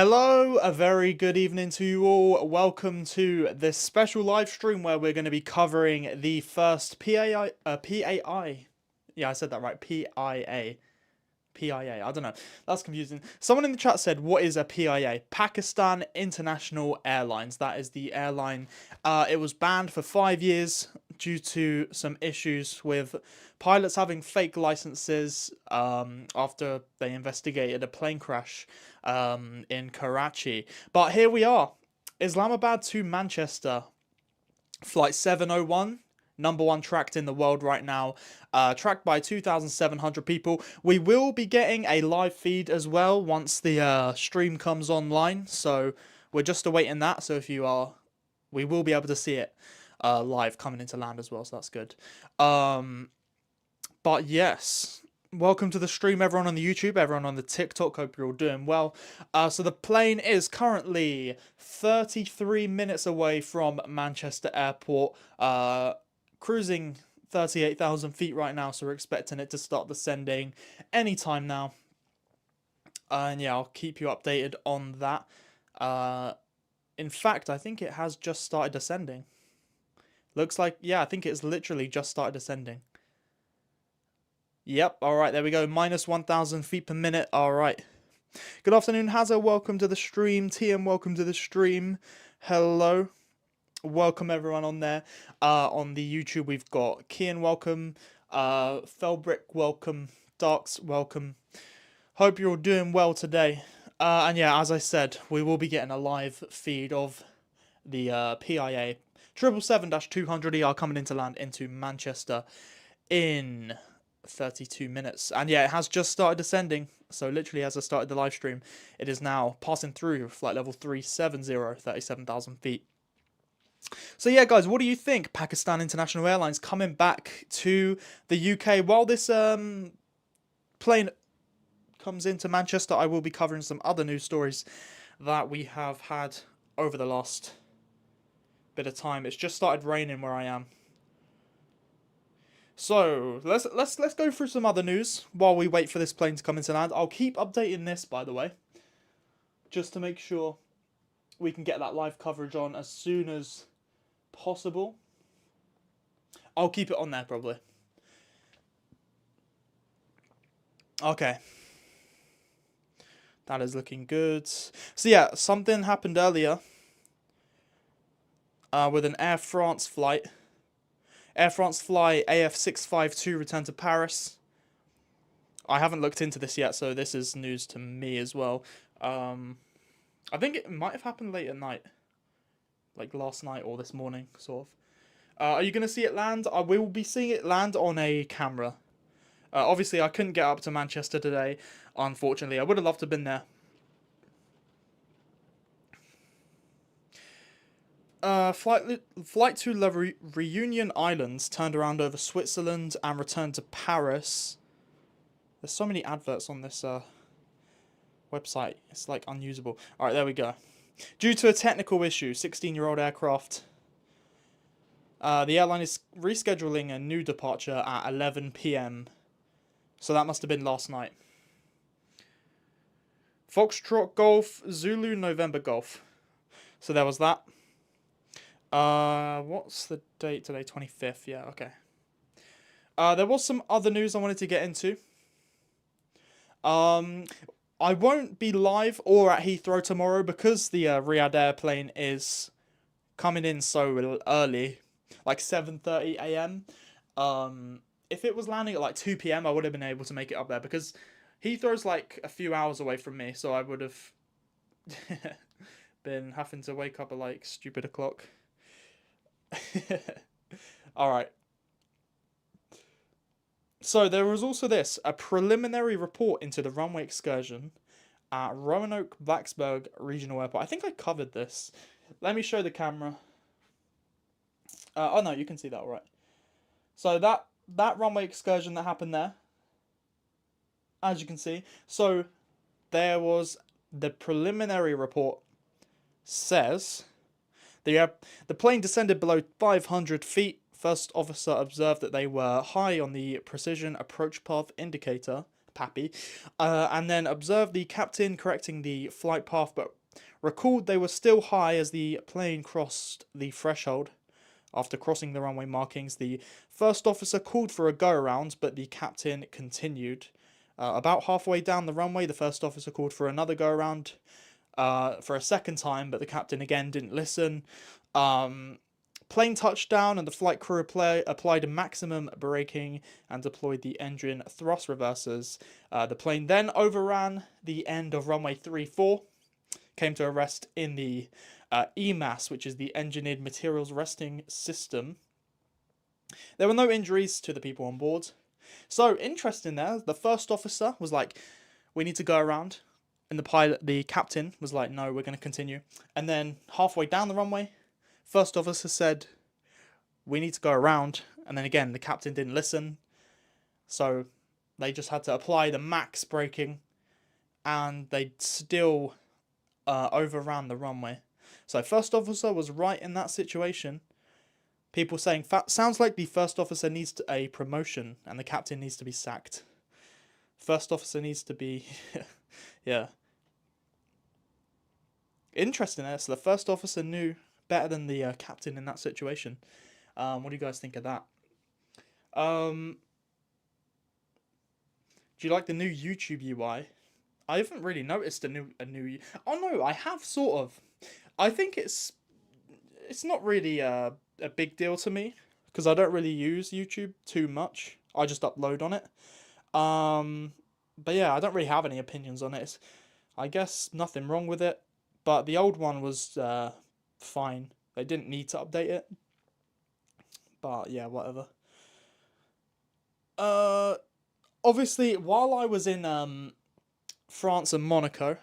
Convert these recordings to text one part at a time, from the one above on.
Hello, a very good evening to you all. Welcome to this special live stream where we're going to be covering the first PAI. Yeah, I said that right. PIA. PIA. I don't know. That's confusing. Someone in the chat said, what is a PIA? Pakistan International Airlines. That is the airline. It was banned for 5 years due to some issues with pilots having fake licenses after they investigated a plane crash in Karachi. But here we are. Islamabad to Manchester. Flight 701. #1 tracked in the world right now, tracked by 2,700 people. We will be getting a live feed as well once the stream comes online, so we're just awaiting that. So if you are, we will be able to see it live coming into land as well, so that's good. But yes, welcome to the stream, everyone on the YouTube, everyone on the TikTok. Hope you're all doing well. So the plane is currently 33 minutes away from Manchester Airport, cruising 38,000 feet right now, so we're expecting it to start descending anytime now. And yeah, I'll keep you updated on that. In fact, I think it has just started descending. Looks like, yeah, I think it's literally just started descending. Yep, alright, there we go. Minus 1,000 feet per minute. Alright. Good afternoon, Hazza. Welcome to the stream. TM, welcome to the stream. Hello. Welcome everyone on there. On the YouTube, we've got Kian, welcome. Felbrick, welcome. Darks, welcome. Hope you're all doing well today. And yeah, as I said, we will be getting a live feed of the PIA 777-200ER coming into land into Manchester in 32 minutes. And yeah, it has just started descending. So literally as I started the live stream, it is now passing through flight level 370, 37,000 feet. So yeah, guys, what do you think? Pakistan International Airlines coming back to the UK. While this plane comes into Manchester, I will be covering some other news stories that we have had over the last bit of time. It's just started raining where I am. So let's go through some other news while we wait for this plane to come into land. I'll keep updating this, by the way, just to make sure we can get that live coverage on as soon as possible. I'll keep it on there probably. Okay. That is looking good. So yeah, something happened earlier with an Air France flight. Air France flight AF652 returned to Paris. I haven't looked into this yet, so this is news to me as well. I think it might have happened late at night. Like last night or this morning, sort of. Are you going to see it land? I will be seeing it land on a camera. Obviously, I couldn't get up to Manchester today, unfortunately. I would have loved to have been there. Flight to La Reunion Islands turned around over Switzerland and returned to Paris. There's so many adverts on this website. It's like unusable. Alright, there we go. Due to a technical issue, 16-year-old aircraft. The airline is rescheduling a new departure at 11 PM. So that must have been last night. Foxtrot Golf, Zulu November Golf. So there was that. What's the date today? 25th. Yeah, okay. There was some other news I wanted to get into. I won't be live or at Heathrow tomorrow because the Riyadh airplane is coming in so early, like 7:30 AM. If it was landing at like 2 PM, I would have been able to make it up there because Heathrow's like a few hours away from me, so I would have been having to wake up at like stupid o'clock. Alright. So there was also this, a preliminary report into the runway excursion at Roanoke Blacksburg Regional Airport. I think I covered this. Let me show the camera. Oh no, you can see that alright. So that runway excursion that happened there, as you can see. So there was the preliminary report says the plane descended below 500 feet. First officer observed that they were high on the precision approach path indicator, Pappy, and then observed the captain correcting the flight path, but recalled they were still high as the plane crossed the threshold. After crossing the runway markings, the first officer called for a go-around, but the captain continued. About halfway down the runway, the first officer called for another go-around for a second time, but the captain again didn't listen. Plane touched down and the flight crew applied maximum braking and deployed the engine thrust reversers. The plane then overran the end of runway 34, came to a rest in the EMAS, which is the Engineered Materials Resting System. There were no injuries to the people on board. So, interesting there, the first officer was like, we need to go around. And the captain was like, no, we're going to continue. And then halfway down the runway, first officer said, we need to go around. And then again, the captain didn't listen. So they just had to apply the max braking. And they still overran the runway. So first officer was right in that situation. People saying, sounds like the first officer needs a promotion and the captain needs to be sacked. First officer needs to be... yeah. Interesting there. So the first officer knew better than the captain in that situation. What do you guys think of that? Do you like the new YouTube UI? I haven't really noticed a new. Oh no, I have sort of. I think it's not really a big deal to me because I don't really use YouTube too much. I just upload on it. But yeah, I don't really have any opinions on it. I guess nothing wrong with it. But the old one was fine. They didn't need to update it. But yeah, whatever. Obviously, while I was in France and Monaco,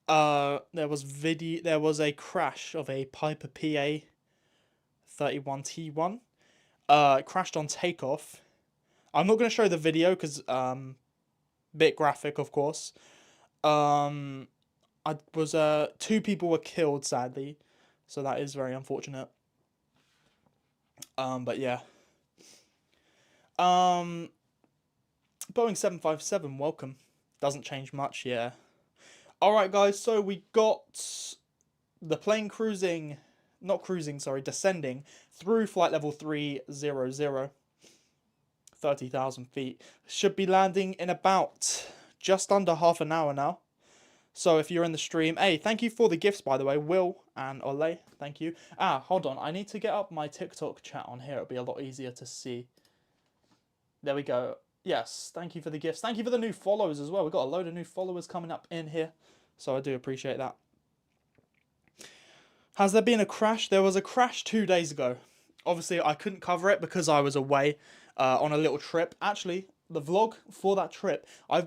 there was a crash of a Piper PA 31T1. It crashed on takeoff. I'm not going to show the video because bit graphic, of course. Two people were killed, sadly, so that is very unfortunate. But yeah. Boeing 757, welcome. Doesn't change much, yeah. Alright guys, so we got the plane descending through flight level 300, 30,000 feet. Should be landing in about just under half an hour now. So if you're in the stream, hey, thank you for the gifts, by the way, Will and Ole, thank you. Hold on, I need to get up my TikTok chat on here. It'll be a lot easier to see. There we go. Yes, thank you for the gifts. Thank you for the new followers as well. We've got a load of new followers coming up in here, so I do appreciate that. Has there been a crash? There was a crash 2 days ago. Obviously, I couldn't cover it because I was away on a little trip. Actually, the vlog for that trip, I'm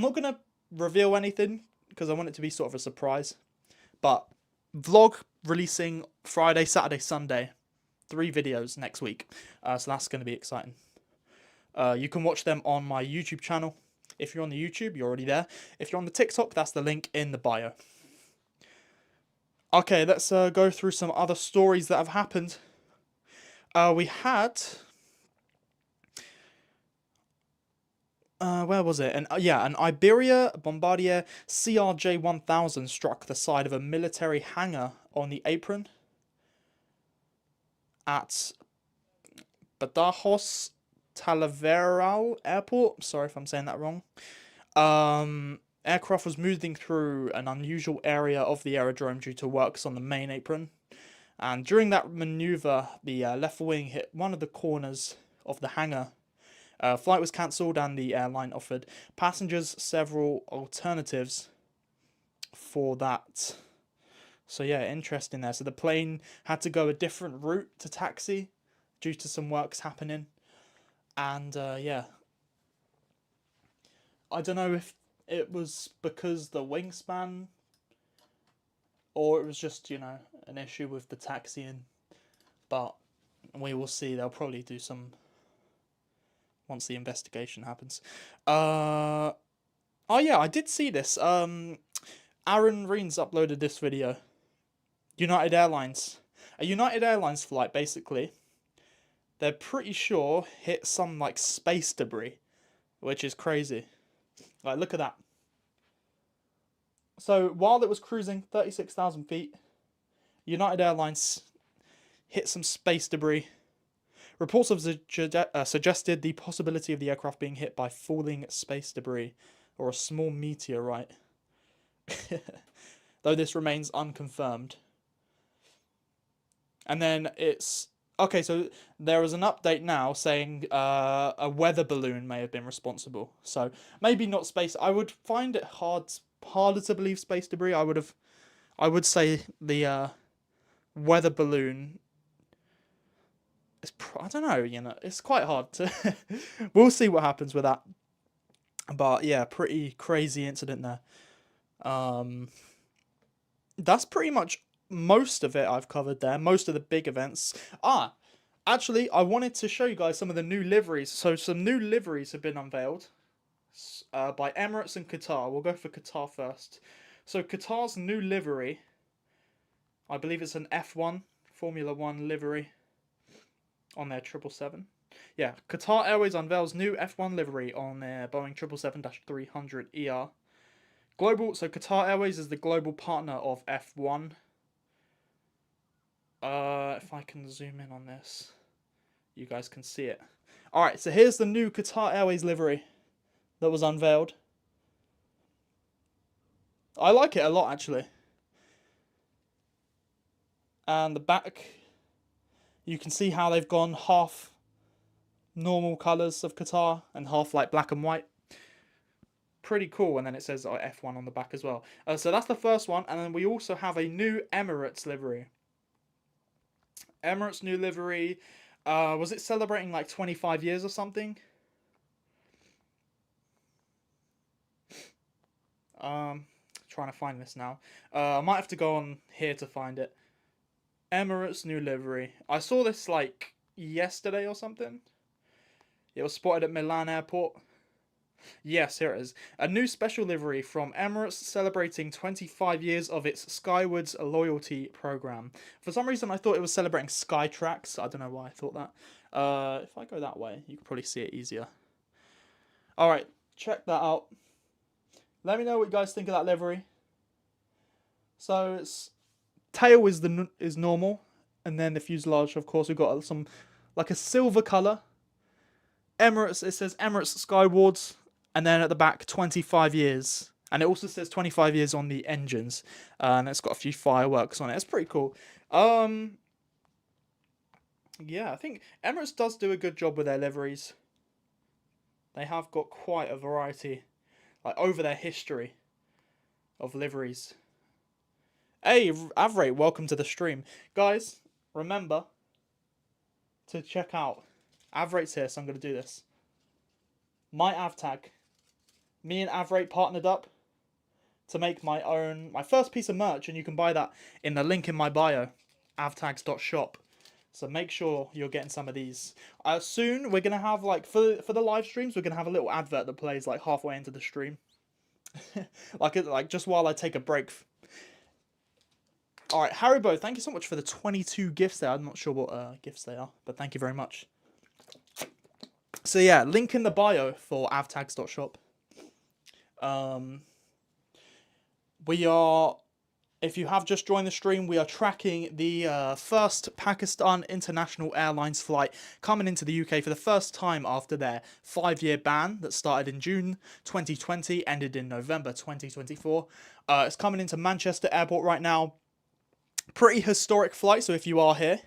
not going to reveal anything because I want it to be sort of a surprise. But vlog releasing Friday, Saturday, Sunday. 3 videos next week. So that's going to be exciting. You can watch them on my YouTube channel. If you're on the YouTube, you're already there. If you're on the TikTok, that's the link in the bio. Okay, let's go through some other stories that have happened. We had... where was it? An Iberia Bombardier CRJ-1000 struck the side of a military hangar on the apron at Badajoz Talaveral Airport. Sorry if I'm saying that wrong. Aircraft was moving through an unusual area of the aerodrome due to works on the main apron. And during that maneuver, the left wing hit one of the corners of the hangar. Flight was cancelled and the airline offered passengers several alternatives for that. So yeah, interesting there. So the plane had to go a different route to taxi due to some works happening. And yeah, I don't know if it was because the wingspan or it was just, you know, an issue with the taxiing. But we will see. They'll probably do some once the investigation happens. Oh yeah, I did see this. Aaron Reens uploaded this video. United Airlines. A United Airlines flight, basically. they're pretty sure hit some like space debris, which is crazy. Like, look at that. So while it was cruising 36,000 feet, United Airlines hit some space debris. Reports have suggested the possibility of the aircraft being hit by falling space debris or a small meteorite, though this remains unconfirmed. And then it's okay. So there is an update now saying a weather balloon may have been responsible. So maybe not space. I would find it harder to believe space debris. I would say the weather balloon. I don't know. It's quite hard to. We'll see what happens with that. But yeah, pretty crazy incident there. That's pretty much most of it I've covered there. Most of the big events. Actually, I wanted to show you guys some of the new liveries. So some new liveries have been unveiled by Emirates and Qatar. We'll go for Qatar first. So Qatar's new livery, I believe it's an F1, Formula 1 livery on their 777. Yeah, Qatar Airways unveils new F1 livery on their Boeing 777-300ER. So Qatar Airways is the global partner of F1. If I can zoom in on this, you guys can see it. Alright, so here's the new Qatar Airways livery that was unveiled. I like it a lot, actually. And the back, you can see how they've gone half normal colours of Qatar and half like black and white. Pretty cool. And then it says F1 on the back as well. So that's the first one. And then we also have a new Emirates livery. Emirates new livery. Was it celebrating like 25 years or something? Trying to find this now. I might have to go on here to find it. Emirates new livery. I saw this like yesterday or something. It was spotted at Milan Airport. Yes, here it is. A new special livery from Emirates celebrating 25 years of its Skywards loyalty program. For some reason, I thought it was celebrating Skytrax. I don't know why I thought that. If I go that way, you can probably see it easier. Alright, check that out. Let me know what you guys think of that livery. So, it's tail is normal. And then the fuselage, of course, we've got some, like a silver colour. Emirates, it says Emirates Skywards. And then at the back, 25 years. And it also says 25 years on the engines. And it's got a few fireworks on it. It's pretty cool. Yeah, I think Emirates does do a good job with their liveries. They have got quite a variety, like over their history of liveries. Hey, Avrate, welcome to the stream. Guys, remember to check out. Avrate's here, so I'm going to do this. My av tag. Me and Avrate partnered up to make my first piece of merch, and you can buy that in the link in my bio, avtags.shop. So make sure you're getting some of these. Soon we're gonna have like for the live streams, we're gonna have a little advert that plays like halfway into the stream, like just while I take a break. All right, Haribo, thank you so much for the 22 gifts there. I'm not sure what gifts they are, but thank you very much. So yeah, link in the bio for avtags.shop. We are, if you have just joined the stream, we are tracking the first Pakistan International Airlines flight coming into the UK for the first time after their 5-year ban that started in June 2020, ended in November 2024. It's coming into Manchester Airport right now. Pretty historic flight, so if you are here,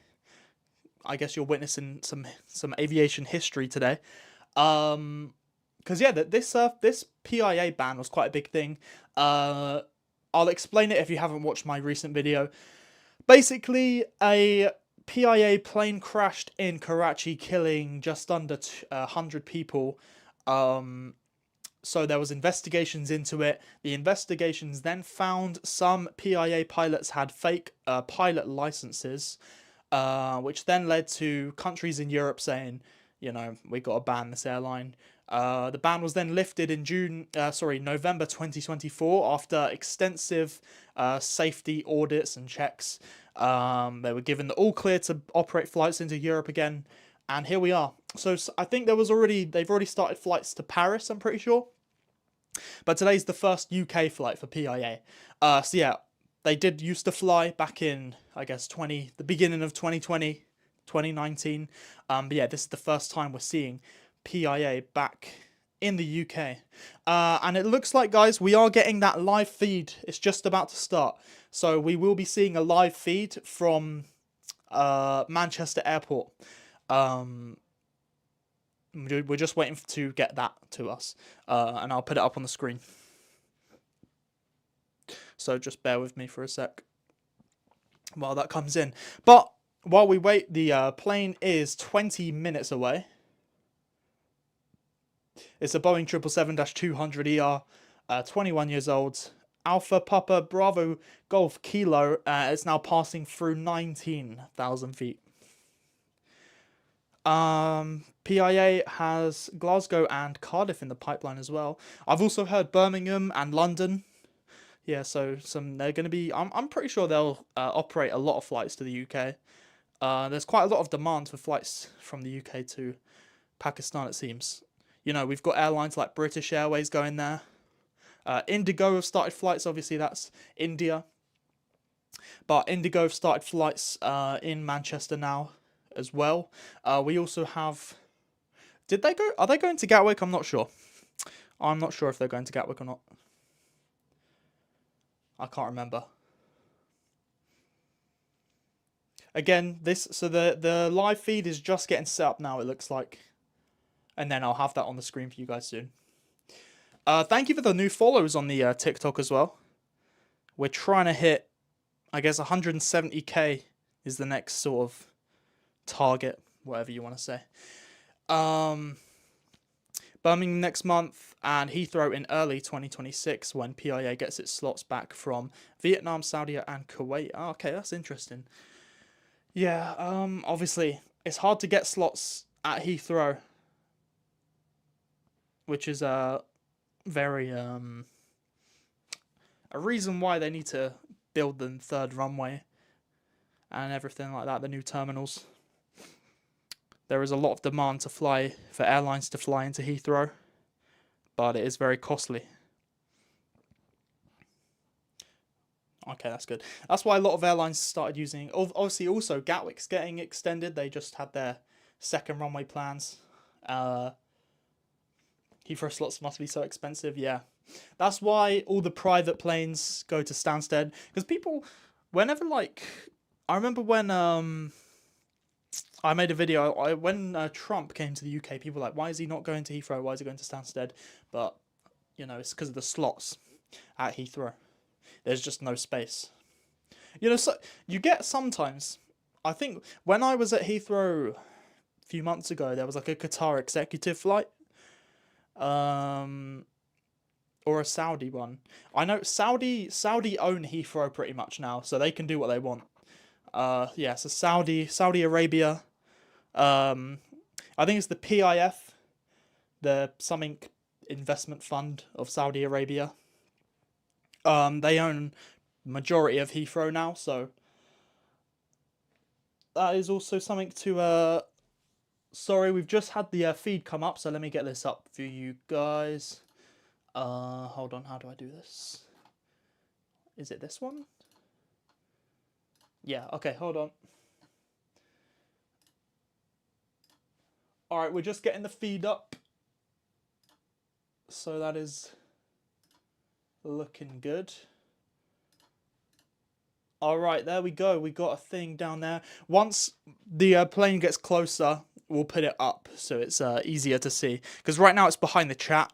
I guess you're witnessing some aviation history today. Because yeah, this PIA ban was quite a big thing. I'll explain it if you haven't watched my recent video. Basically, a PIA plane crashed in Karachi, killing just under 100 people. So there was investigations into it. The investigations then found some PIA pilots had fake pilot licenses, which then led to countries in Europe saying, we got to ban this airline. The ban was then lifted in November 2024 after extensive safety audits and checks. They were given the all clear to operate flights into Europe again, And here we are. So I think they've already started flights to Paris, I'm pretty sure. But today's the first UK flight for PIA. So yeah, they did used to fly back in, I guess, the beginning of 2020, 2019. But yeah, this is the first time we're seeing PIA back in the UK. And it looks like, guys, we are getting that live feed. It's just about to start. So we will be seeing a live feed from Manchester Airport. We're just waiting to get that to us. And I'll put it up on the screen. So just bear with me for a sec while that comes in. But while we wait, the plane is 20 minutes away. It's a Boeing 777-200ER, 21 years old. Alpha Papa Bravo Golf Kilo. It's now passing through 19,000 feet. PIA has Glasgow and Cardiff in the pipeline as well. I've also heard Birmingham and London. Yeah, so they're going to be. I'm pretty sure they'll operate a lot of flights to the UK. There's quite a lot of demand for flights from the UK to Pakistan, it seems. You know, we've got airlines like British Airways going there. Indigo have started flights. Obviously, that's India. But Indigo have started flights in Manchester now as well. We also have. Did they go? Are they going to Gatwick? I'm not sure. I'm not sure if they're going to Gatwick or not. I can't remember. Again, the live feed is just getting set up now, it looks like. And then I'll have that on the screen for you guys soon. Thank you for the new follows on the TikTok as well. We're trying to hit, I guess, 170k is the next sort of target, whatever you want to say. Birmingham next month, and Heathrow in early 2026 when PIA gets its slots back from Vietnam, Saudi, and Kuwait. Oh, okay, that's interesting. Yeah, obviously, it's hard to get slots at Heathrow, which is very a reason why they need to build the third runway and everything like that, the new terminals. There is a lot of demand for airlines to fly into Heathrow, but it is very costly. Okay, that's good. That's why a lot of airlines started using. Obviously, also Gatwick's getting extended. They just had their second runway plans. Heathrow slots must be so expensive. Yeah, that's why all the private planes go to Stansted. Because people, whenever I remember when I made a video when Trump came to the UK. People were like, why is he not going to Heathrow? Why is he going to Stansted? But you know, it's because of the slots at Heathrow. There's just no space. You know, so you get sometimes. I think when I was at Heathrow a few months ago, there was like a Qatar executive flight, or a Saudi one. I know Saudi own Heathrow pretty much now, so they can do what they want. Yeah, so Saudi Arabia. I think it's the PIF, the something investment fund of Saudi Arabia. They own majority of Heathrow now, so that is also something to. Sorry, we've just had the feed come up, so let me get this up for you guys. Hold on, how do I do this? Is it this one? Yeah, okay, hold on. Alright, we're just getting the feed up. So that is looking good. Alright, there we go. We got a thing down there. Once the plane gets closer, we'll put it up so it's easier to see. Because right now it's behind the chat.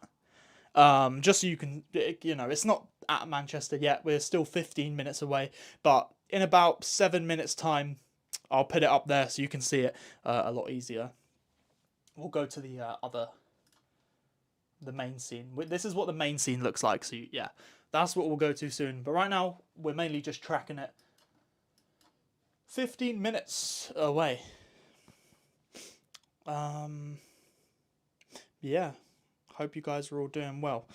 Just so you can, you know, it's not at Manchester yet. We're still 15 minutes away. But in about 7 minutes time, I'll put it up there so you can see it a lot easier. We'll go to the main scene. This is what the main scene looks like. So yeah, that's what we'll go to soon. But right now, we're mainly just tracking it. 15 minutes away. Yeah. Hope you guys are all doing well.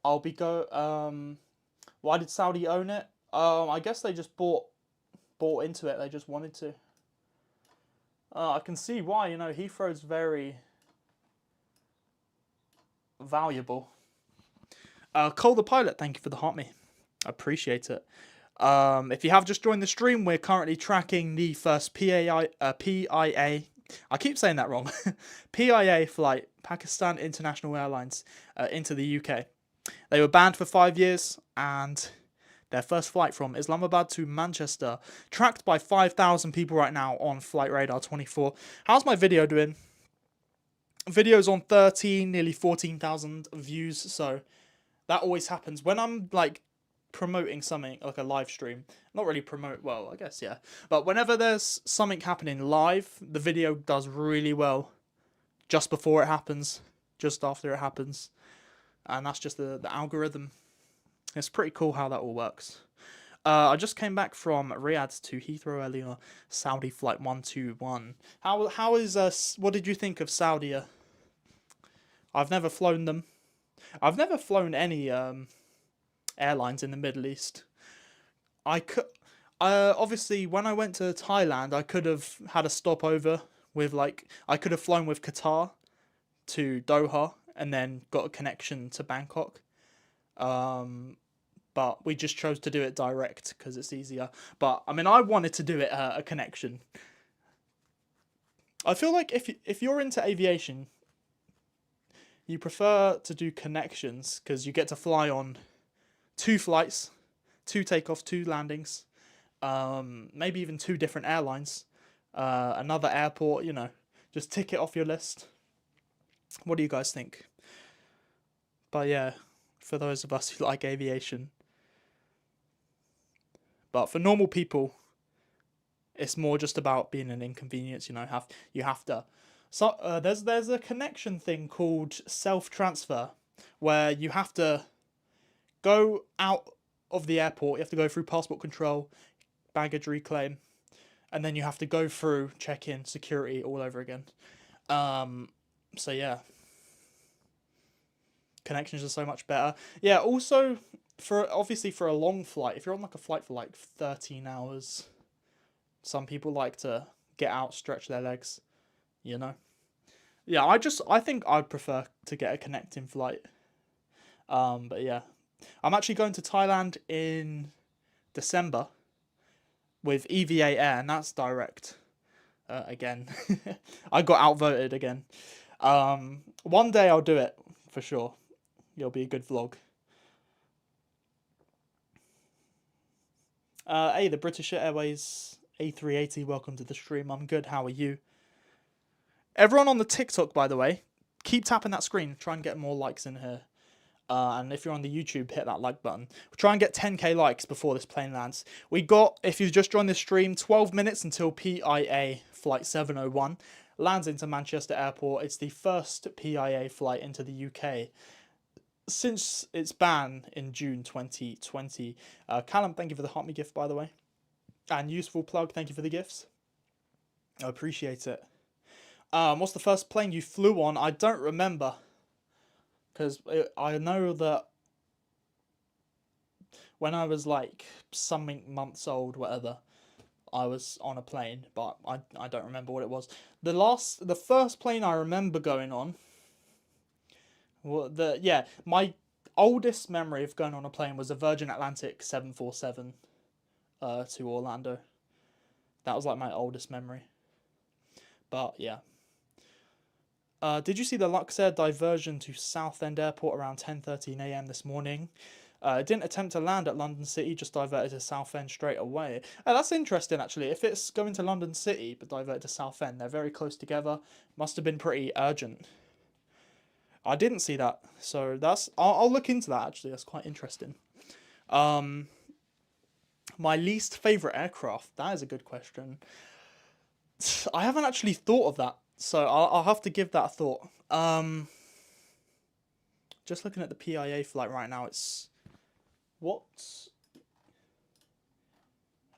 Why did Saudi own it? I guess they just bought into it. They just wanted to. I can see why. You know, Heathrow's very valuable. Cole the Pilot, thank you for the hot me. I appreciate it. If you have just joined the stream, we're currently tracking the first PIA. I keep saying that wrong. PIA flight, Pakistan International Airlines, into the UK. They were banned for 5 years, and their first flight from Islamabad to Manchester, tracked by 5,000 people right now on Flight Radar 24. How's my video doing? Video's on 13, nearly 14,000 views, so that always happens when I'm like promoting something like a live stream. Not really promote, well, I guess, yeah. But whenever there's something happening live, the video does really well just before it happens, just after it happens. And that's just the algorithm. It's pretty cool how that all works. I just came back from Riyadh to Heathrow earlier, Saudi flight 121. How is what did you think of Saudi? I've never flown them. I've never flown any airlines in the Middle East. I could obviously when I went to Thailand, I could have had a stopover with I could have flown with Qatar to Doha and then got a connection to Bangkok. But we just chose to do it direct because it's easier. But I mean, I wanted to do it a connection. I feel like if you're into aviation, you prefer to do connections because you get to fly on 2 flights, 2 takeoffs, 2 landings, maybe even 2 different airlines, another airport. You know, just tick it off your list. What do you guys think? But yeah, for those of us who like aviation. But for normal people, it's more just about being an inconvenience. You know, you have to. So there's a connection thing called self-transfer, where you have to go out of the airport. You have to go through passport control, baggage reclaim, and then you have to go through check-in, security all over again. So yeah, connections are so much better. Yeah. Also, for a long flight, if you're on like a flight for like 13 hours, some people like to get out, stretch their legs, you know. Yeah, I think I'd prefer to get a connecting flight. But yeah, I'm actually going to Thailand in December with EVA Air, and that's direct. Again, I got outvoted again. One day I'll do it for sure. It'll be a good vlog. Hey, the British Airways A380, welcome to the stream. I'm good, how are you? Everyone on the TikTok, by the way, keep tapping that screen. Try and get more likes in here. And if you're on the YouTube, hit that like button. We'll try and get 10k likes before this plane lands. We got, if you've just joined the stream, 12 minutes until PIA Flight 701 lands into Manchester Airport. It's the first PIA flight into the UK since its ban in June 2020. Callum, thank you for the Hot Me gift, by the way. And Useful Plug, thank you for the gifts. I appreciate it. What's the first plane you flew on? I don't remember. Because I know that when I was like something months old, whatever, I was on a plane, but I don't remember what it was. The first plane I remember going on, my oldest memory of going on a plane was a Virgin Atlantic 747 to Orlando. That was like my oldest memory. But yeah. Did you see the Luxair diversion to Southend Airport around 10:13 a.m. this morning? It didn't attempt to land at London City, just diverted to Southend straight away. That's interesting, actually. If it's going to London City but diverted to Southend, they're very close together. Must have been pretty urgent. I didn't see that, so I'll look into that, actually. That's quite interesting. My least favourite aircraft? That is a good question. I haven't actually thought of that. So I'll have to give that a thought. Just looking at the PIA flight right now, it's what?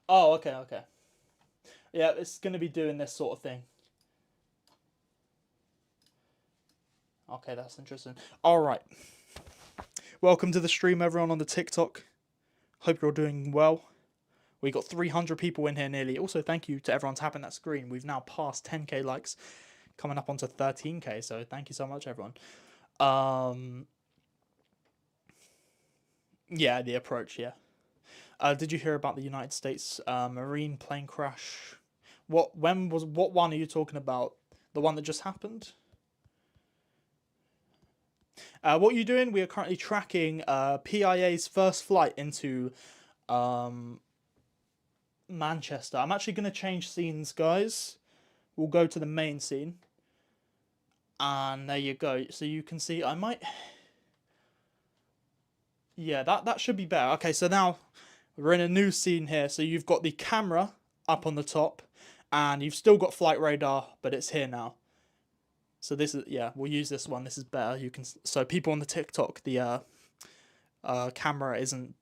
Oh, okay. Yeah, it's going to be doing this sort of thing. Okay, that's interesting. All right. Welcome to the stream, everyone on the TikTok. Hope you're all doing well. We got 300 people in here nearly. Also, thank you to everyone tapping that screen. We've now passed 10k likes, coming up onto 13k. So thank you so much, everyone. Yeah, the approach. Yeah. Did you hear about the United States Marine plane crash? What one are you talking about? The one that just happened? What are you doing? We are currently tracking PIA's first flight into Manchester. I'm actually going to change scenes, guys. We'll go to the main scene. And there you go. So you can see, I might... Yeah, that should be better. Okay, so now we're in a new scene here. So you've got the camera up on the top. And you've still got flight radar, but it's here now. So this is, yeah, we'll use this one. This is better. You can, so people on the TikTok, the camera isn't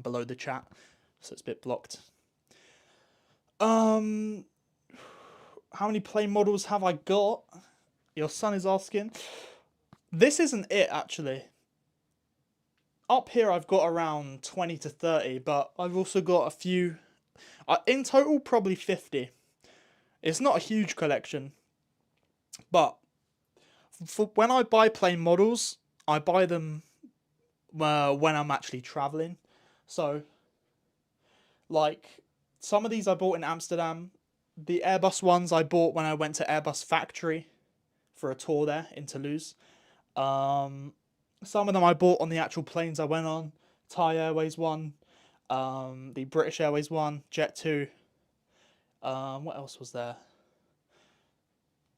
below the chat. So it's a bit blocked. How many plane models have I got? Your son is asking. This isn't it, actually. Up here, I've got around 20 to 30, but I've also got a few... in total, probably 50. It's not a huge collection. But for when I buy plane models, I buy them when I'm actually traveling. So, like, some of these I bought in Amsterdam. The Airbus ones I bought when I went to Airbus Factory for a tour there in Toulouse. Some of them I bought on the actual planes I went on. Thai Airways one, the British Airways one, Jet2. What else was there?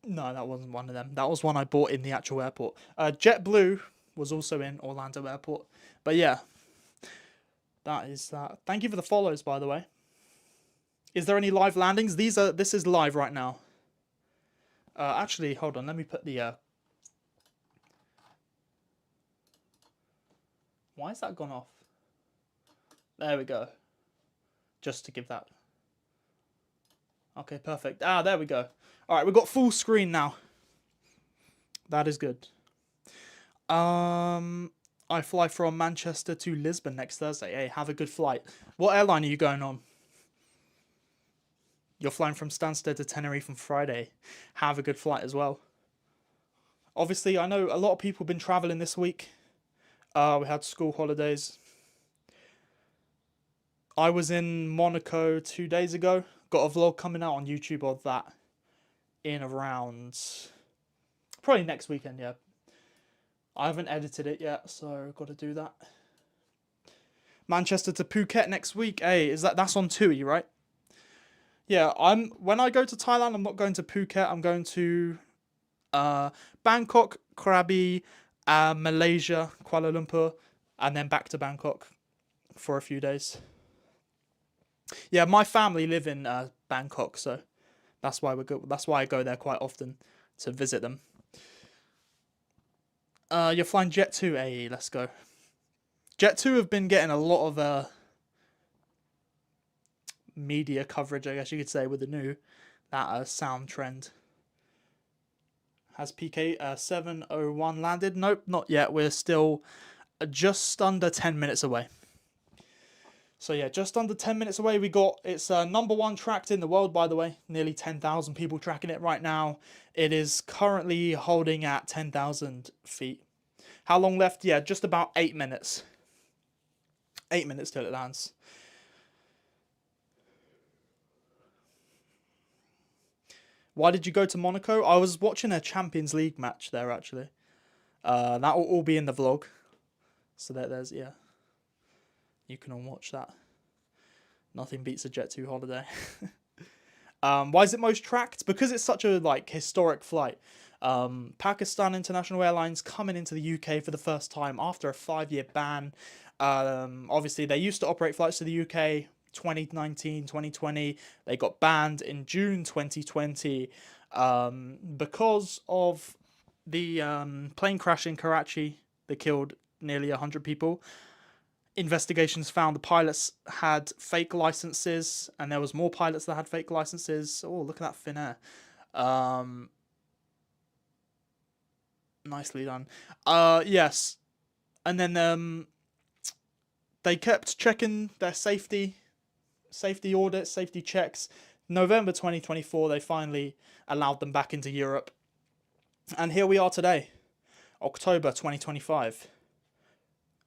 No, that wasn't one of them. That was one I bought in the actual airport. JetBlue was also in Orlando Airport. But yeah, that is that. Thank you for the follows, by the way. Is there any live landings? This is live right now. Actually, hold on. Let me put the... Why has that gone off? There we go. Just to give that... Okay, perfect. There we go. Alright, we've got full screen now. That is good. I fly from Manchester to Lisbon next Thursday. Hey, have a good flight. What airline are you going on? You're flying from Stansted to Tenerife on Friday. Have a good flight as well. Obviously, I know a lot of people have been travelling this week. We had school holidays. I was in Monaco 2 days ago. Got a vlog coming out on YouTube of that in around... probably next weekend, yeah. I haven't edited it yet, so got to do that. Manchester to Phuket next week. Hey, that's on TUI, right? Yeah, when I go to Thailand, I'm not going to Phuket. I'm going to Bangkok, Krabi, Malaysia, Kuala Lumpur, and then back to Bangkok for a few days. Yeah, my family live in Bangkok, so that's why that's why I go there quite often to visit them. You're flying Jet2. Hey, let's go. Jet2 have been getting a lot of media coverage, I guess you could say, with the new sound trend. Has PK 701 landed? Nope, not yet. We're still just under 10 minutes away. So yeah, just under 10 minutes away. It's #1 tracked in the world, by the way. Nearly 10,000 people tracking it right now. It is currently holding at 10,000 feet. How long left? Yeah, just about 8 minutes. 8 minutes till it lands. Why did you go to Monaco? I was watching a Champions League match there, actually. That will all be in the vlog. So there's, yeah. You can all watch that. Nothing beats a Jet2 holiday. Why is it most tracked? Because it's such a historic flight. Pakistan International Airlines coming into the UK for the first time after a 5-year ban. Obviously, they used to operate flights to the UK 2019, 2020. They got banned in June 2020 because of the plane crash in Karachi that killed nearly 100 people. Investigations found the pilots had fake licenses, and there was more pilots that had fake licenses. Oh, look at that thin air. Nicely done. Yes. And then they kept checking their safety safety audits, safety checks. November 2024, they finally allowed them back into Europe. And here we are today, October 2025.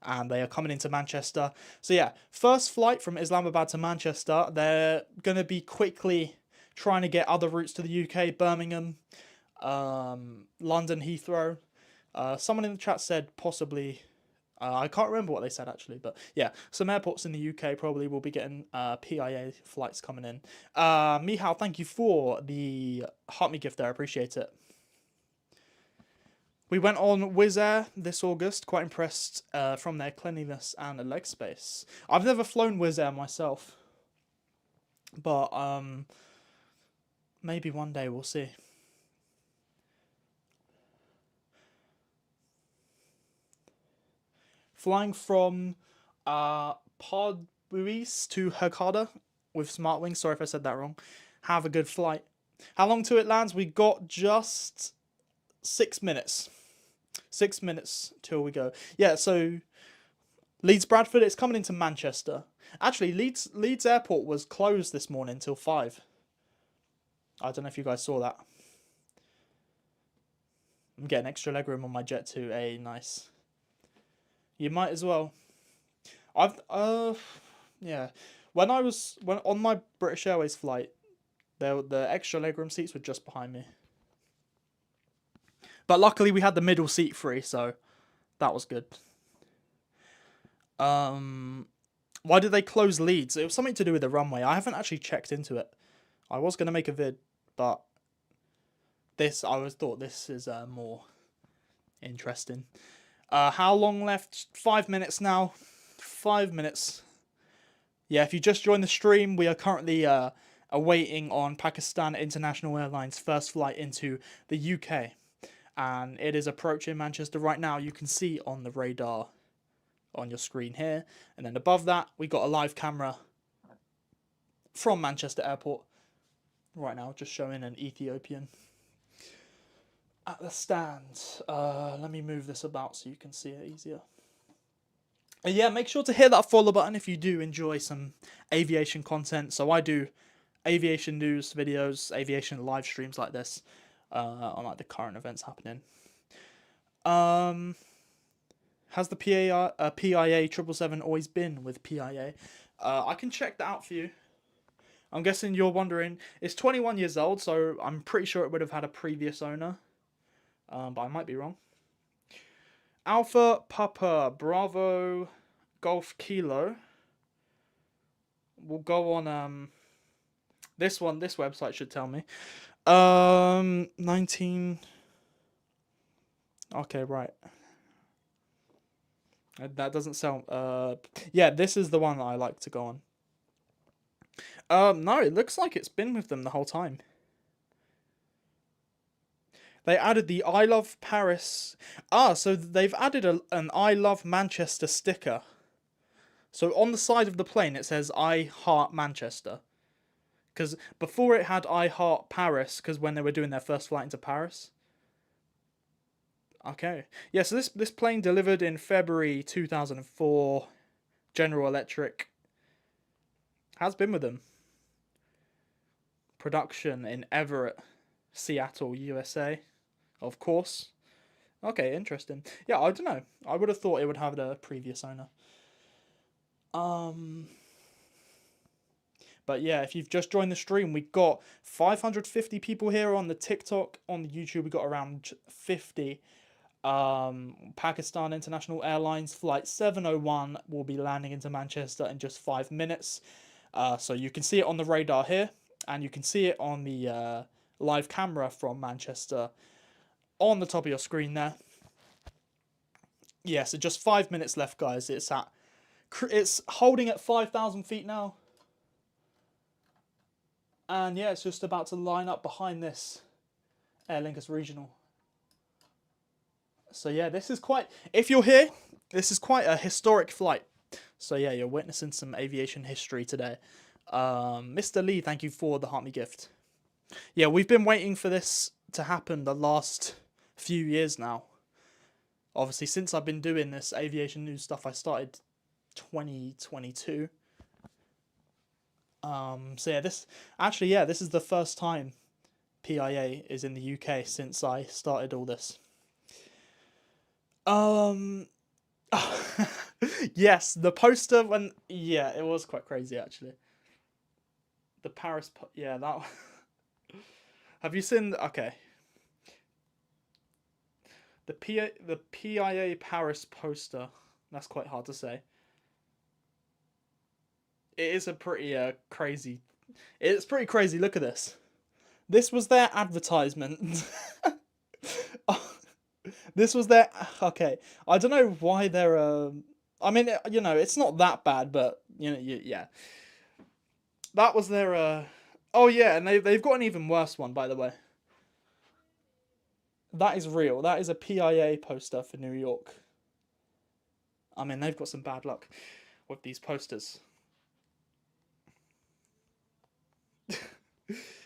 And they are coming into Manchester. So yeah, first flight from Islamabad to Manchester. They're going to be quickly trying to get other routes to the UK, Birmingham, London Heathrow. Someone in the chat said possibly, I can't remember what they said actually, but yeah, some airports in the UK probably will be getting PIA flights coming in. Mihal, thank you for the Heart Me gift there, I appreciate it. We went on Wizz Air this August, quite impressed from their cleanliness and leg space. I've never flown Wizz Air myself, but maybe one day we'll see. Flying from Podbuis to Hurghada with Smartwings. Sorry if I said that wrong. Have a good flight. How long till it lands? We got just 6 minutes. 6 minutes till we go. Yeah, so Leeds Bradford, it's coming into Manchester. Actually, Leeds Airport was closed this morning till 5. I don't know if you guys saw that. I'm getting extra legroom on my jet too. Hey, nice. You might as well. Yeah. When on my British Airways flight, the extra legroom seats were just behind me. But luckily we had the middle seat free, so that was good. Why did they close Leeds? It was something to do with the runway. I haven't actually checked into it. I was gonna make a vid, but I thought this is more interesting. How long left? 5 minutes now. 5 minutes. Yeah, if you just joined the stream, we are currently awaiting on Pakistan International Airlines' first flight into the UK. And it is approaching Manchester right now. You can see on the radar on your screen here. And then above that, we got a live camera from Manchester Airport right now, just showing an Ethiopian at the stand. Let me move this about so you can see it easier. And yeah, make sure to hit that follow button if you do enjoy some aviation content. So I do aviation news videos, aviation live streams like this, on like the current events happening. Has the PIA 777 always been with PIA? I can check that out for you. I'm guessing you're wondering. It's 21 years old, so I'm pretty sure it would have had a previous owner. But I might be wrong. Alpha Papa Bravo Golf Kilo. We'll go on this one. This website should tell me. 19. Okay, right. That doesn't sound. Yeah, this is the one that I like to go on. No, it looks like it's been with them the whole time. They added the I Love Paris. So they've added an I Love Manchester sticker. So on the side of the plane it says I Heart Manchester. Because before it had I Heart Paris, because when they were doing their first flight into Paris. Okay. Yeah, so this plane delivered in February 2004. General Electric. Has been with them. Production in Everett, Seattle, USA. Of course. Okay, interesting. Yeah, I don't know. I would have thought it would have the previous owner. But yeah, if you've just joined the stream, we got 550 people here on the TikTok. On the YouTube, we got around 50. Pakistan International Airlines Flight 701 will be landing into Manchester in just 5 minutes. So you can see it on the radar here, and you can see it on the live camera from Manchester on the top of your screen there. Yeah, so just 5 minutes left, guys. It's holding at 5,000 feet now. And yeah, it's just about to line up behind this Aer Lingus Regional. So yeah, this is quite... If you're here, this is quite a historic flight. So yeah, you're witnessing some aviation history today. Mr. Lee, thank you for the Heart Me gift. Yeah, we've been waiting for this to happen the last few years now. Obviously, since I've been doing this aviation news stuff, I started 2022. So yeah, this is the first time PIA is in the UK since I started all this. Yes, the poster it was quite crazy actually. The yeah, that. Have you seen? Okay, the PIA Paris poster. That's quite hard to say. It is a pretty crazy. It's pretty crazy. Look at this. This was their advertisement. This was their okay. I don't know why they're. I mean, it's not that bad, but yeah, that was their. Oh yeah, and they've got an even worse one, by the way. That is real. That is a PIA poster for New York. I mean, they've got some bad luck with these posters.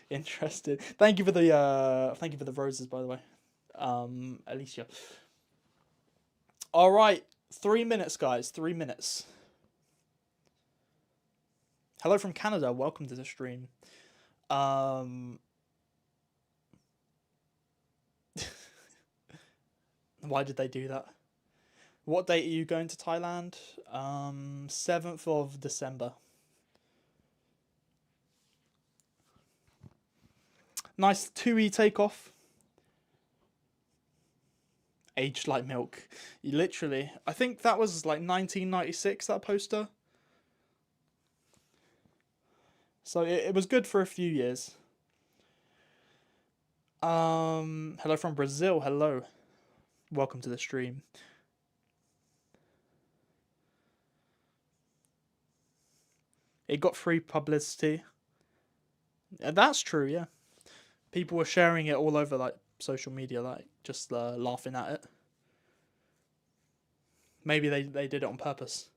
Interested. Thank you for the roses, by the way, Alicia. All right, 3 minutes, guys. 3 minutes. Hello from Canada. Welcome to the stream. Why did they do that? What date are you going to Thailand? 7th of December. Nice 2E takeoff. Aged like milk. Literally. I think that was like 1996, that poster. So it was good for a few years. Hello from Brazil. Hello. Welcome to the stream. It got free publicity. That's true, yeah. People were sharing it all over like social media, like just laughing at it. Maybe they did it on purpose.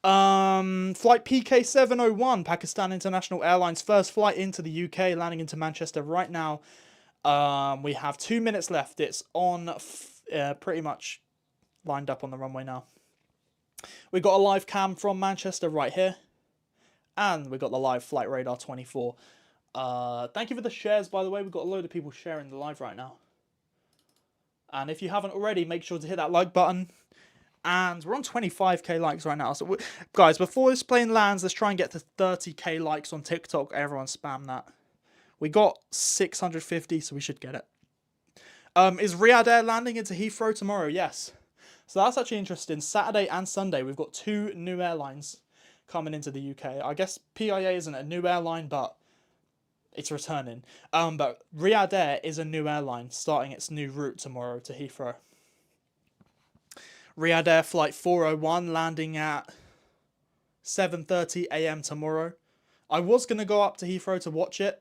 Flight PK701, Pakistan International Airlines, first flight into the UK, landing into Manchester right now. We have 2 minutes left. It's on pretty much lined up on the runway now. We got a live cam from Manchester right here. And we got the live flight radar 24. Thank you for the shares, by the way. We've got a load of people sharing the live right now. And if you haven't already, make sure to hit that like button. And we're on 25k likes right now. So, guys, before this plane lands, let's try and get to 30k likes on TikTok. Everyone spam that. We got 650, so we should get it. Is Riyadh Air landing into Heathrow tomorrow? Yes. So that's actually interesting. Saturday and Sunday, we've got 2 new airlines coming into the UK. I guess PIA isn't a new airline, but it's returning. But Riyadh Air is a new airline starting its new route tomorrow to Heathrow. Riyadh Air flight 401 landing at 7:30 a.m. tomorrow. I was going to go up to Heathrow to watch it,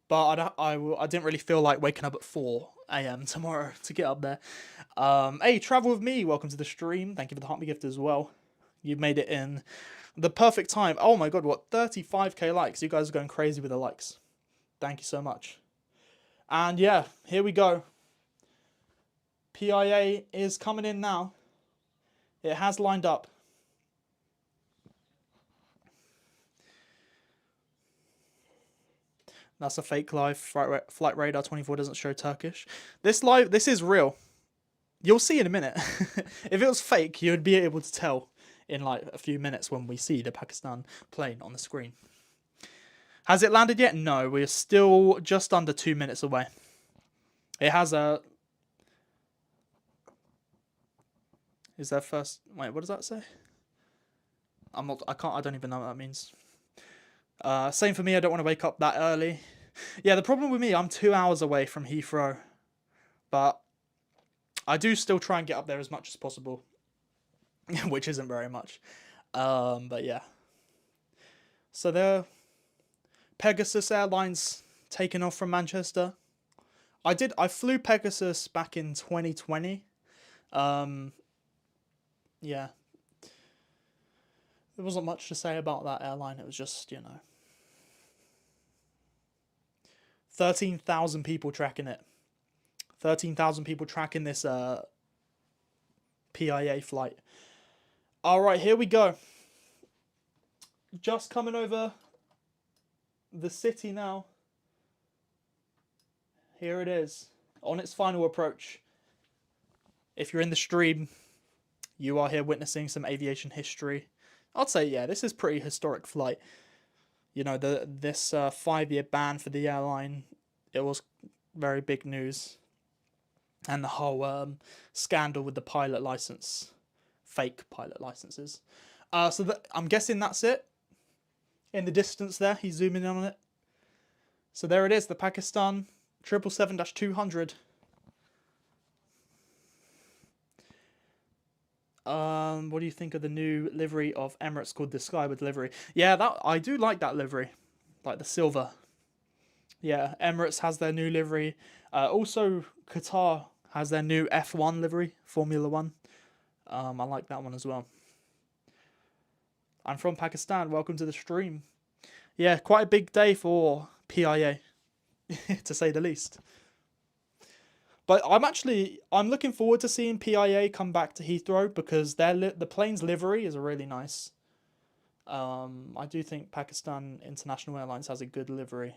but I didn't really feel like waking up at 4 a.m. tomorrow to get up there. Hey, Travel With Me, welcome to the stream. Thank you for the Heart Me gift as well. You made it in the perfect time. Oh my god, what? 35k likes. You guys are going crazy with the likes. Thank you so much. And yeah, here we go. PIA is coming in now. It has lined up. That's a fake live. Flight radar 24 doesn't show Turkish. This is real. You'll see in a minute. If it was fake, you would be able to tell in like a few minutes when we see the Pakistan plane on the screen. Has it landed yet? No, we're still just under 2 minutes away. It has a... Is there first... Wait, what does that say? I don't even know what that means. Same for me, I don't want to wake up that early. Yeah, the problem with me, I'm 2 hours away from Heathrow. But I do still try and get up there as much as possible. Which isn't very much. But yeah. So there... Pegasus Airlines taking off from Manchester. I flew Pegasus back in 2020. Yeah. There wasn't much to say about that airline. It was just, 13,000 people tracking it. 13,000 people tracking this PIA flight. All right, here we go. Just coming over the city now. Here it is, on its final approach. If you're in the stream, you are here witnessing some aviation history. I'd say, yeah, this is pretty historic flight. You know, this 5-year ban for the airline, it was very big news. And the whole scandal with the pilot license, fake pilot licenses. I'm guessing that's it. In the distance there, he's zooming in on it. So there it is, the Pakistan 777-200. What do you think of the new livery of Emirates called the Skyward livery? Yeah, I do like that livery, like the silver. Yeah, Emirates has their new livery. Also, Qatar has their new F1 livery, Formula One. I like that one as well. I'm from Pakistan. Welcome to the stream. Yeah, quite a big day for PIA, to say the least. But I'm looking forward to seeing PIA come back to Heathrow because the plane's livery is really nice. I do think Pakistan International Airlines has a good livery.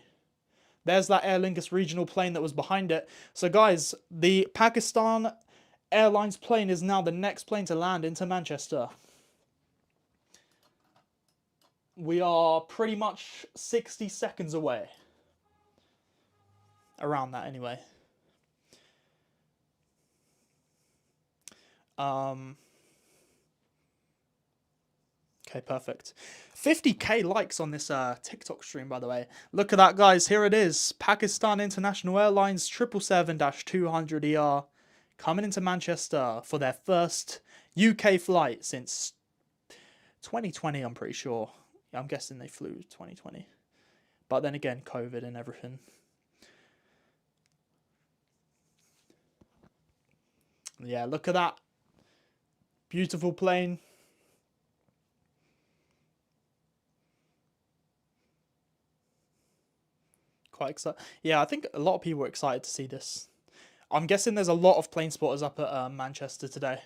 There's that Aer Lingus regional plane that was behind it. So guys, the Pakistan Airlines plane is now the next plane to land into Manchester. We are pretty much 60 seconds away. Around that anyway. Okay, perfect. 50k likes on this TikTok stream, by the way. Look at that, guys. Here it is. Pakistan International Airlines 777-200ER coming into Manchester for their first UK flight since 2020, I'm pretty sure. I'm guessing they flew 2020. But then again, COVID and everything. Yeah, look at that. Beautiful plane. Quite excited. Yeah, I think a lot of people are excited to see this. I'm guessing there's a lot of plane spotters up at Manchester today.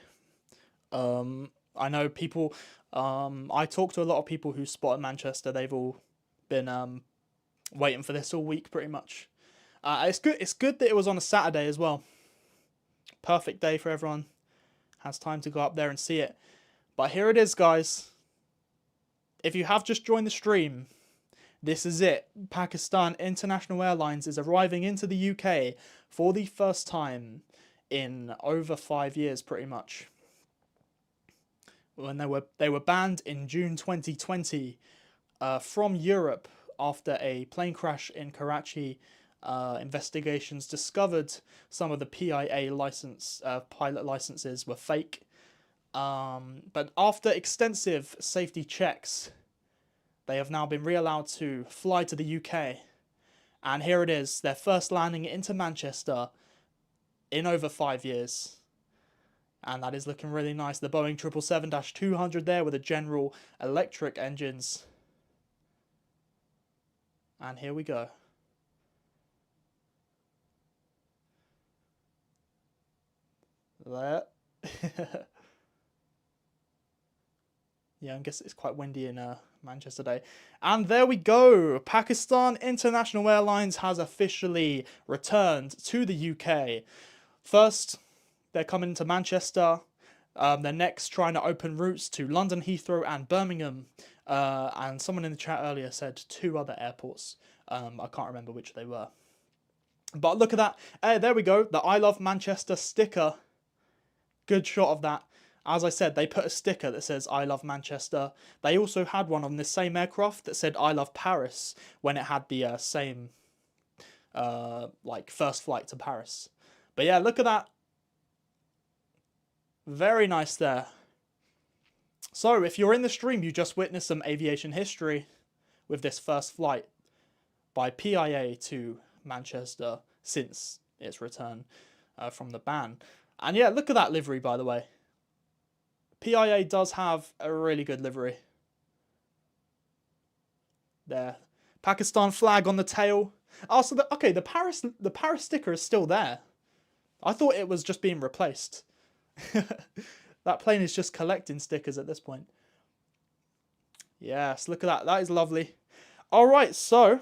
I know people. I talked to a lot of people who spotted Manchester. They've all been waiting for this all week, pretty much. It's good. It's good that it was on a Saturday as well. Perfect day for everyone. Has time to go up there and see it. But here it is, guys. If you have just joined the stream, this is it. Pakistan International Airlines is arriving into the UK for the first time in over 5 years, pretty much. When they were banned in June 2020 from Europe after a plane crash in Karachi. Investigations discovered some of the PIA pilot licenses were fake. But after extensive safety checks, they have now been re-allowed to fly to the UK. And here it is, their first landing into Manchester in over 5 years. And that is looking really nice. The Boeing 777-200 there with the General Electric engines. And here we go. There. Yeah, I guess it's quite windy in Manchester today. And there we go. Pakistan International Airlines has officially returned to the UK. First, they're coming to Manchester. They're next trying to open routes to London, Heathrow and Birmingham. And someone in the chat earlier said 2 other airports. I can't remember which they were. But look at that. There we go. The I Love Manchester sticker. Good shot of that. As I said, they put a sticker that says I Love Manchester. They also had one on this same aircraft that said I Love Paris when it had the same first flight to Paris. But yeah, look at that. Very nice there. So if you're in the stream, you just witnessed some aviation history with this first flight by PIA to Manchester since its return from the ban. And yeah, look at that livery, by the way. PIA does have a really good livery. There. Pakistan flag on the tail. Oh, so the Paris sticker is still there. I thought it was just being replaced. That plane is just collecting stickers at this point. Yes, look at that. That is lovely. Alright, so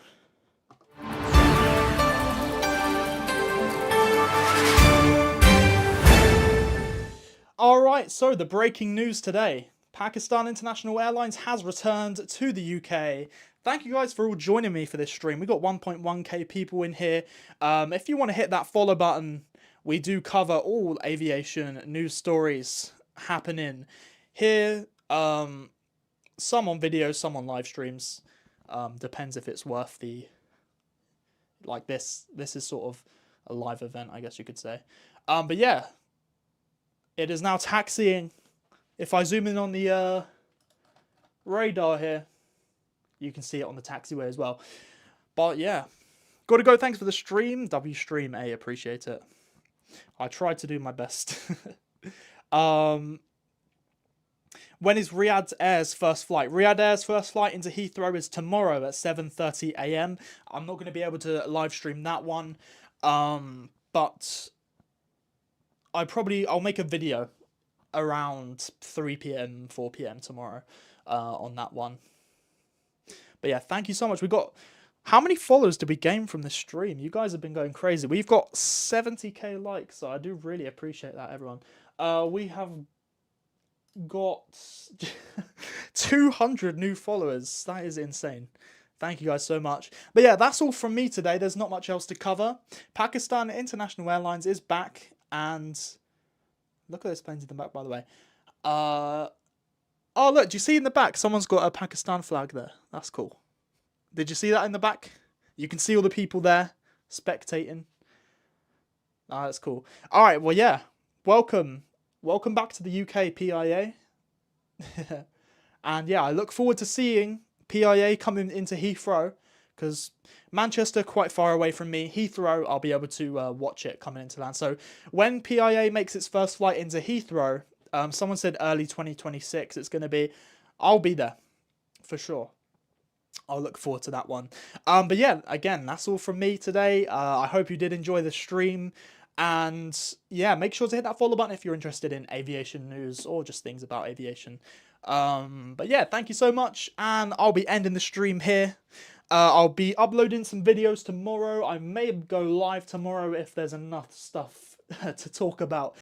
Alright, so the breaking news today. Pakistan International Airlines has returned to the UK. Thank you guys for all joining me for this stream. We got 1.1k people in here. If you want to hit that follow button, we do cover all aviation news stories happening here. Some on videos, some on live streams. Depends if it's worth the... Like this is sort of a live event, I guess you could say. But yeah, it is now taxiing. If I zoom in on the radar here, you can see it on the taxiway as well. But yeah, gotta go. Thanks for the stream. WStreamA, appreciate it. I tried to do my best. When is Riyadh Air's first flight? Riyadh Air's first flight into Heathrow is tomorrow at 7:30 AM. I'm not going to be able to live stream that one, but I'll make a video around 3 PM, 4 PM tomorrow on that one. But yeah, thank you so much. We got... How many followers did we gain from this stream? You guys have been going crazy. We've got 70k likes, so I do really appreciate that, everyone. We have got 200 new followers. That is insane. Thank you guys so much. But yeah, that's all from me today. There's not much else to cover. Pakistan International Airlines is back, and look at those planes in the back, by the way. Oh, look, do you see in the back? Someone's got a Pakistan flag there. That's cool. Did you see that in the back? You can see all the people there spectating. Ah, that's cool. All right, well, yeah. Welcome back to the UK, PIA. And yeah, I look forward to seeing PIA coming into Heathrow, because Manchester quite far away from me. Heathrow, I'll be able to watch it coming into land. So when PIA makes its first flight into Heathrow, someone said early 2026. It's going to be, I'll be there for sure. I'll look forward to that one. But yeah, again, that's all from me today. I hope you did enjoy the stream. And yeah, make sure to hit that follow button if you're interested in aviation news or just things about aviation. But yeah, thank you so much. And I'll be ending the stream here. I'll be uploading some videos tomorrow. I may go live tomorrow if there's enough stuff to talk about.